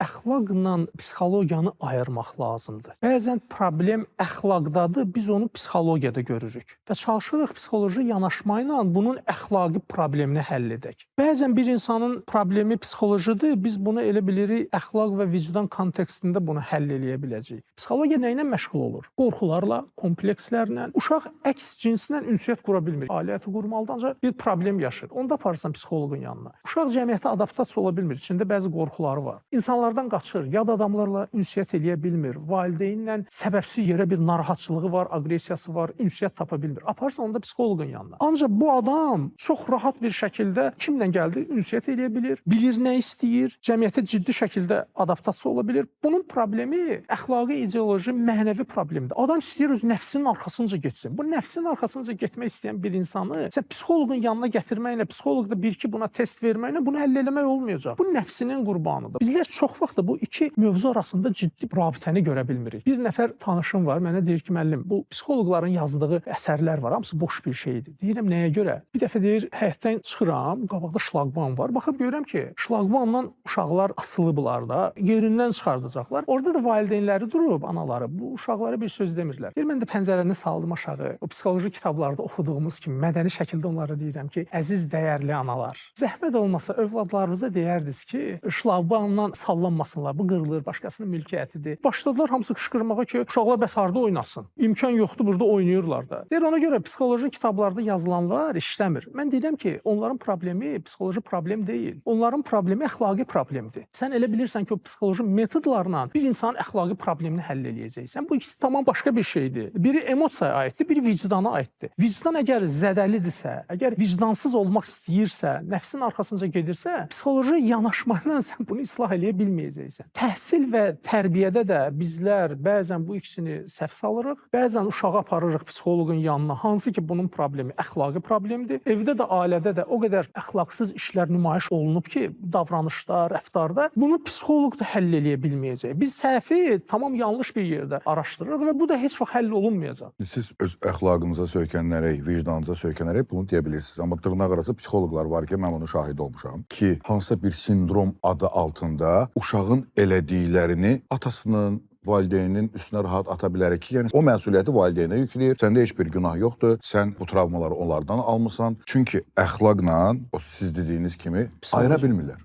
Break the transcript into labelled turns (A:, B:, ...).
A: əxlaqla psixologiyanı ayırmaq lazımdır. Bəzən problem əxlaqdadır, biz onu psixologiyada görürük və çalışırıq psixoloji yanaşma ilə bunun əxlaqi problemini həll edək. Bəzən bir insanın problemi psixolojidir, biz bunu elə bilirik əxlaq və vicdan kontekstində bunu həll eləyə biləcəyik. Psixologiya nə ilə məşğul olur? Qorxularla, komplekslərlə. Uşaq əks cinslə ünsiyyət qura bilmir. Ailəti qurmalıdır, ancaq bir problem yaşayır. Onda aparırsan psixoloqun yanına. Uşaq cəmiyyətə adaptasiya ola bilmir. İçində bəzi qorxuları var. İnsanlardan qaçır, yad adamlarla ünsiyyət eləyə bilmir. Valideynlə səbəbsiz yerə bir narahatçılığı var, aqressiyası var, ünsiyyət tapa bilmir. Aparırsan onda psixoloqun yanına. Ancaq bu adam çox rahat bir şəkildə kimlə gəldi, ünsiyyət eləyə bilir, bilir nə istəyir, cəmiyyətə ciddi şəkildə adaptasiya ola bilir. Bunun problemi əxlaqi, ideoloji, mənəvi problemdir. Adam istəyir öz nəfsinin arxasınca getsin. Bu nəfsinin arxasınca getmək istəyən bir insanı sən psixoloqun yanına gətirməklə, psixoloq da bir-iki buna test verməklə bunu həll eləmək olmayacaq. Bu nəfsinin qurbanıdır. Bizlər çox vaxt da bu iki mövzu arasında ciddi rabitəni görə bilmirik. Bir nəfər tanışım var, mənə deyir ki, müəllim, bu psixoloqların yazdığı əsərlər var, hamısı boş bir şeydir. Deyirəm, nəyə görə? Bir dəfə deyir, həyətdən çıxıram, qabaqda şlaqban var. Baxıb görürəm ki, şlaqbanla uşaqlar asılıblar da, yerindən çıxardacaqlar. Orada da valideynləri durub, anaları, bu uşaqlara bir söz demirlər. Deyir, mən də pəncərəni saldım aşağı. O psixoloji kitablarda oxuduğumuz kimi mədəni şəkildə onlara deyirəm ki, əziz, dəyərli analar, zəhmət olmasa övladlarınıza deyərdiniz ki, şlaqbanla sallanmasınlar, bu qırılır, başqasının mülkiyyətidir. Başladılar hamısı qışqırmağa ki, uşaqlar bəs harda oynasın? İmkan yoxdur, burada oynayırlar da. Deyir, ona görə psixoloji kitablarda yazılanlar işləmir. Mən deyirəm ki, onların problemi psixoloji problem deyil. Onların problemi əxlaqi problemdir. Sən elə bilirsən ki, o psixoloji metodlarla bir insanın əxlaqi problemini həll eləyəcəksən. Bu ikisi tamam başqa bir şeydir. Biri emosiyaya aiddir, biri vicdana aiddir. Vicdan əgər zədəlidirsə, əgər vicdansız olmaq istəyirsə, nəfsin arxasınca gedirsə, psixoloji yanaşmayla sən bunu islah eləyə bilməyəcəksən. Təhsil və tərbiyədə də bizlər bəzən bu ikisini səhv salırıq, bəzən uşağı aparırıq psixoloqun yanına, hansı ki bunun problemi əxlaqi problemdir. Evdə də, ailədə də o qədər əxlaqsız işlər nümayiş olunub ki, davranışda, rəftarda bunu psixoloq da həll eləyə bilməyəcək. Biz səhvi tamam yanlış bir yerdə araşdırırıq və bu da heç vaxt həll olunmayacaq.
B: Siz öz əxlaqınıza söykənərək, vicdanınıza söykənərək bunu deyə bilirsiniz. Amma dırnaq arası psixoloqlar var ki, mən onun şahidi olmuşam ki, hansısa bir sindrom adı altında uşağın elədiklərini atasının, valideynin üstünə rahat ata bilərək ki, yəni o məsuliyyəti valideynə yükləyir. Səndə heç bir günah yoxdur. Sən bu travmaları onlardan almısan. Çünki əxlaqla o siz dediyiniz kimi ayıra bilmirlər.